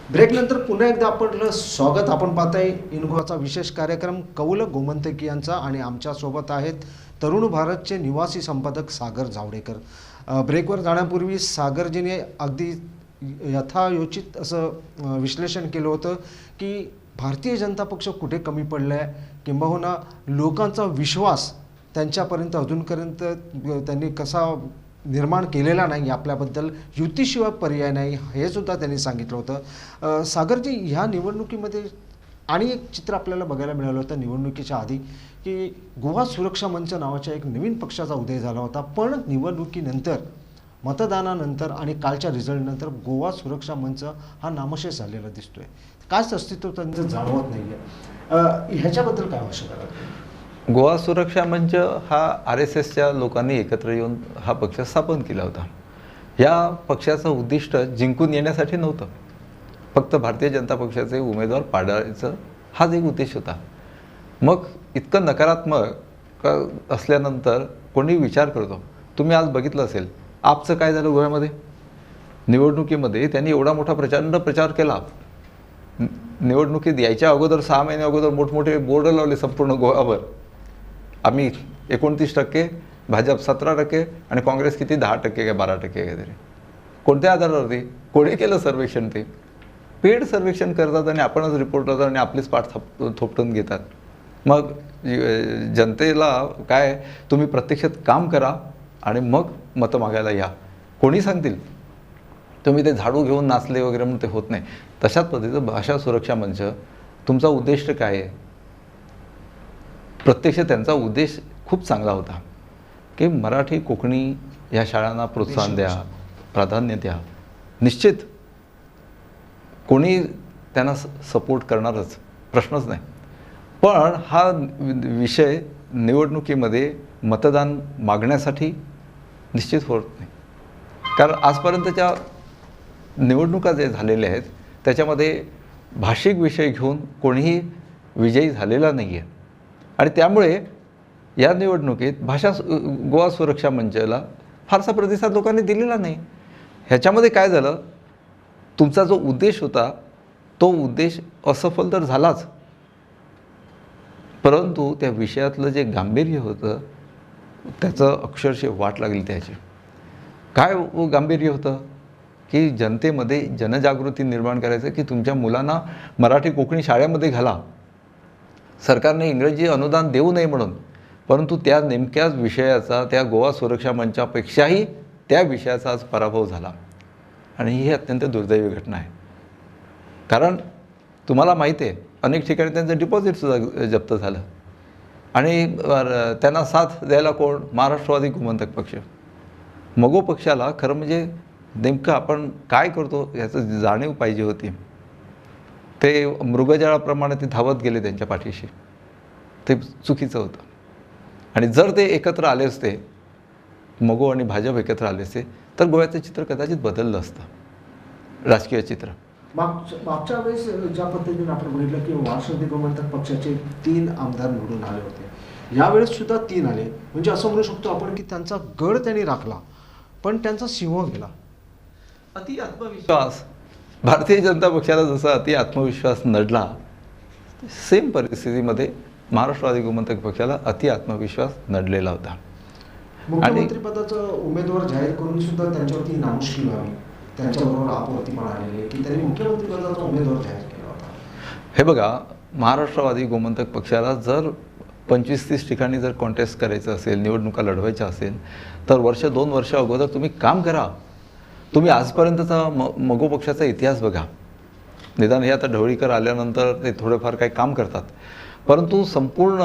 ब्रेकनंतर पुन्हा एकदा आपलं स्वागत. आपण पाहताय इनगोचा विशेष कार्यक्रम कौल गोमंतकीयांचा आणि आमच्यासोबत आहेत तरुण भारतचे निवासी संपादक सागर जावडेकर. ब्रेकवर जाण्यापूर्वी सागरजीने अगदी यथायोचित असं विश्लेषण केलं होतं की भारतीय जनता पक्ष कुठे कमी पडला आहे, किंबहुना लोकांचा विश्वास त्यांच्यापर्यंत अजूनपर्यंत त्यांनी कसा निर्माण केलेला नाही, आपल्याबद्दल युतीशिवाय पर्याय नाही, हे सुद्धा त्यांनी सांगितलं होतं. सागरजी, ह्या निवडणुकीमध्ये आणि एक चित्र आपल्याला बघायला मिळालं होतं निवडणुकीच्या आधी की गोवा सुरक्षा मंच नावाच्या एक नवीन पक्षाचा उदय झाला होता. पण निवडणुकीनंतर, मतदानानंतर आणि कालच्या रिझल्टनंतर गोवा सुरक्षा मंच हा नामशेष झालेला दिसतोय. कायच अस्तित्व त्यांचं जाणवत नाही आहे. ह्याच्याबद्दल काय भाष्य कराल? गोवा सुरक्षा मंच हा RSSच्या लोकांनी एकत्र येऊन हा पक्ष स्थापन केला होता. या पक्षाचं उद्दिष्ट जिंकून येण्यासाठी नव्हतं, फक्त भारतीय जनता पक्षाचे उमेदवार पाडायचं हाच एक उद्देश होता. मग इतकं नकारात्मक असल्यानंतर कोणी विचार करतो. तुम्ही आज बघितलं असेल आपचं काय झालं गोव्यामध्ये. निवडणुकीमध्ये त्यांनी एवढा मोठा प्रचंड प्रचार केला. निवडणुकीत यायच्या अगोदर 6 महिने अगोदर मोठमोठे बोर्ड लावले संपूर्ण गोव्यावर. आम्ही 29%, भाजप 17% आणि काँग्रेस किती 10% का 12% काहीतरी. कोणत्या आधारावरती? कोणी केलं सर्वेक्षण? ते पेड सर्वेक्षण करतात आणि आपणच रिपोर्ट करतात आणि आपलीच पाठ थोपटून घेतात. मग जनतेला काय, तुम्ही प्रत्यक्षात काम करा आणि मग मतं मागायला या. कोणी सांगतील तुम्ही ते झाडू घेऊन नाचले वगैरे म्हणून ते होत नाही. तशाच पद्धतीचं भाषा सुरक्षा मंच, तुमचा उद्देश काय आहे? प्रत्यक्ष त्यांचा उद्देश खूप चांगला होता की मराठी कोकणी ह्या शाळांना प्रोत्साहन द्या, प्राधान्य द्या. निश्चित कोणी त्यांना सपोर्ट करणारच, प्रश्नच नाही. पण हा विषय निवडणुकीमध्ये मतदान मागण्यासाठी निश्चित होत नाही. कारण आजपर्यंतच्या निवडणुका जे झालेल्या आहेत त्याच्यामध्ये भाषिक विषय घेऊन कोणीही विजयी झालेला नाही आहे. आणि त्यामुळे या निवडणुकीत गोवा सुरक्षा मंचाला फारसा प्रतिसाद लोकांनी दिलेला नाही. ह्याच्यामध्ये काय झालं, तुमचा जो उद्देश होता तो उद्देश असफल तर झालाच, परंतु त्या विषयातलं जे गांभीर्य होतं त्याचं अक्षरशः वाट लागली. त्याची काय गांभीर्य होतं की जनतेमध्ये जनजागृती निर्माण करायचं की तुमच्या मुलांना मराठी कोकणी शाळेमध्ये घाला. सरकारने इंग्रजी अनुदान देऊ नये म्हणून, परंतु त्या नेमक्याच विषयाचा, त्या गोवा सुरक्षा मंचापेक्षाही त्या विषयाचा आज पराभव झाला. आणि ही अत्यंत दुर्दैवी घटना आहे. कारण तुम्हाला माहिती आहे अनेक ठिकाणी त्यांचं डिपॉझिटसुद्धा जप्त झालं. आणि त्यांना साथ द्यायला कोण? महाराष्ट्रवादी गोमंतक पक्ष. मगो पक्षाला खरं म्हणजे नेमकं आपण काय करतो याचं जाणीव पाहिजे होती. ते मृगजळाप्रमाणे ते धावत गेले त्यांच्या पाठीशी. ते चुकीचं होतं. आणि जर ते एकत्र आले असते, मगो आणि भाजप एकत्र आले असते, तर गोव्याचं चित्र कदाचित बदललं असतं, राजकीय चित्र. मागच्या वेळेस ज्या पद्धतीने आपण बघितलं की राष्ट्रवादी गोमंतक पक्षाचे 3 आमदार निवडून आले होते, यावेळेस सुद्धा 3 आले. म्हणजे असं म्हणू शकतो आपण की त्यांचा गड त्यांनी राखला, पण त्यांचा सिंह गेला. अति आत्मविश्वास, भारतीय जनता पक्षाला जसा अति आत्मविश्वास नडला, सेम परिस्थितीमध्ये महाराष्ट्रवादी गोमंतक पक्षाला अति आत्मविश्वास नडलेला होता. मुख्यमंत्रीपदाचा उमेदवार जाहीर करून सुद्धा त्यांच्यावरती नामुष्की व्हावी, त्यांच्याबरोबर आपत्ती पण आलेली की त्यांनी मुख्यमंत्रीपदाचा उमेदवार जाहीर केला होता. हे बघा, महाराष्ट्रवादी गोमंतक पक्षाला जर 25-30 ठिकाणी जर कॉन्टेस्ट करायचं असेल, निवडणुका लढवायच्या असेल, तर 1-2 वर्ष अगोदर तुम्ही काम करा. तुम्ही आजपर्यंतचा मगो पक्षाचा इतिहास बघा. निदान हे आता ढवळीकर आल्यानंतर ते थोडेफार काही काम करतात, परंतु संपूर्ण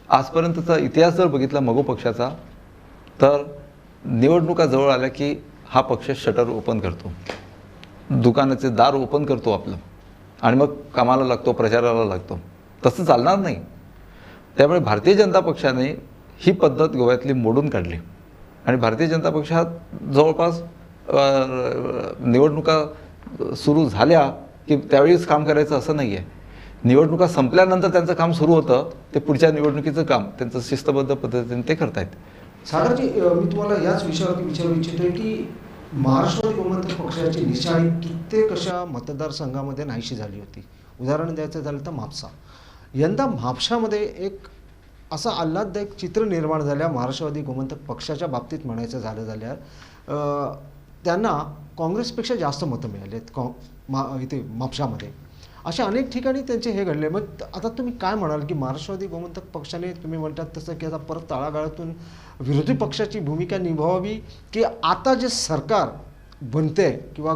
आजपर्यंतचा इतिहास जर बघितला मगो पक्षाचा, तर निवडणुका जवळ आल्या की हा पक्ष शटर ओपन करतो, दुकानाचे दार ओपन करतो आपलं, आणि मग कामाला लागतो, प्रचाराला लागतो. तसं चालणार नाही. त्यामुळे भारतीय जनता पक्षाने ही पद्धत गोव्यातली मोडून काढली. आणि भारतीय जनता पक्षात जवळपास निवडणुका सुरू झाल्या की त्यावेळीच काम करायचं असं नाही आहे. निवडणुका संपल्यानंतर त्यांचं काम सुरू होतं, ते पुढच्या निवडणुकीचं काम त्यांचं शिस्तबद्ध पद्धतीने ते करतायत. सागरजी, मी तुम्हाला याच विषयावरती विचारू इच्छितोय की महाराष्ट्रातील गोमंतक पक्षाची निशाणी कित्येक अशा मतदारसंघामध्ये नाहीशी झाली होती. उदाहरण द्यायचं झालं तर म्हापसा. यंदा म्हापशामध्ये एक असं आल्हाददायक चित्र निर्माण झाल्या महाराष्ट्रवादी गोमंतक पक्षाच्या बाबतीत म्हणायचं झाल्यावर त्यांना काँग्रेसपेक्षा जास्त मतं मिळालेत इथे म्हापशामध्ये. अशा अनेक ठिकाणी त्यांचे हे घडले. मग आता तुम्ही काय म्हणाल की महाराष्ट्रवादी गोमंतक पक्षाने तुम्ही म्हणतात तसं की आता परत तळागाळातून विरोधी पक्षाची भूमिका निभावावी, की आता जे सरकार बनते किंवा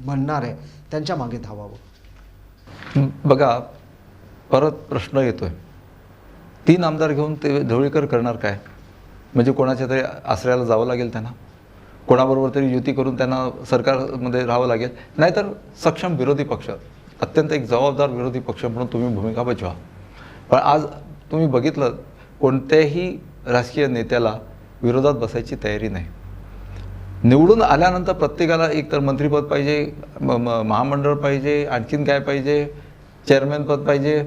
बनणार आहे त्यांच्या मागे धावावं? बघा, परत प्रश्न येतोय, 3 आमदार घेऊन ते ढवळीकर करणार काय? म्हणजे कोणाच्या तरी आश्रयाला जावं लागेल त्यांना, कोणाबरोबर तरी युती करून त्यांना सरकारमध्ये राहावं लागेल, नाहीतर सक्षम विरोधी पक्ष, अत्यंत एक जबाबदार विरोधी पक्ष म्हणून तुम्ही भूमिका बजवा. पण आज तुम्ही बघितलं, कोणत्याही राजकीय नेत्याला विरोधात बसायची तयारी नाही. निवडून आल्यानंतर प्रत्येकाला एकतर मंत्रिपद पाहिजे, महामंडळ पाहिजे, आणखीन काय पाहिजे, चेअरमॅनपद पाहिजे,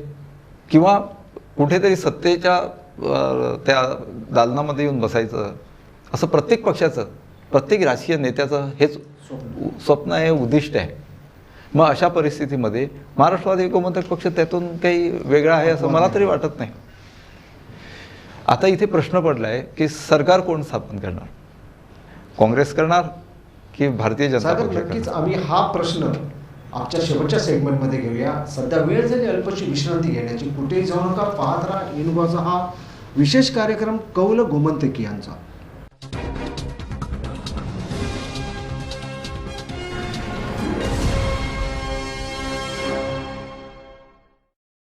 किंवा कुठेतरी सत्तेच्या त्या दालनामध्ये येऊन बसायचं, असं प्रत्येक पक्षाचं, प्रत्येक राजकीय नेत्याचं हेच स्वप्न आहे, उद्दिष्ट आहे. मग अशा परिस्थितीमध्ये महाराष्ट्रवादी गोमंतक पक्ष त्यातून काही वेगळा आहे असं मला तरी वाटत नाही. आता इथे प्रश्न पडला आहे की सरकार कोण स्थापन करणार, काँग्रेस करणार की भारतीय जनता पक्ष? नक्कीच आम्ही हा प्रश्न आमच्या शेवटच्या सेगमेंटमध्ये घेऊया. सध्या वेळ झाली अल्पशी विश्रांती घेण्याची. कुठेही जाऊ नका, पाहत राहा इनगोचा हा विशेष कार्यक्रम कौल गोमंतकी यांचा.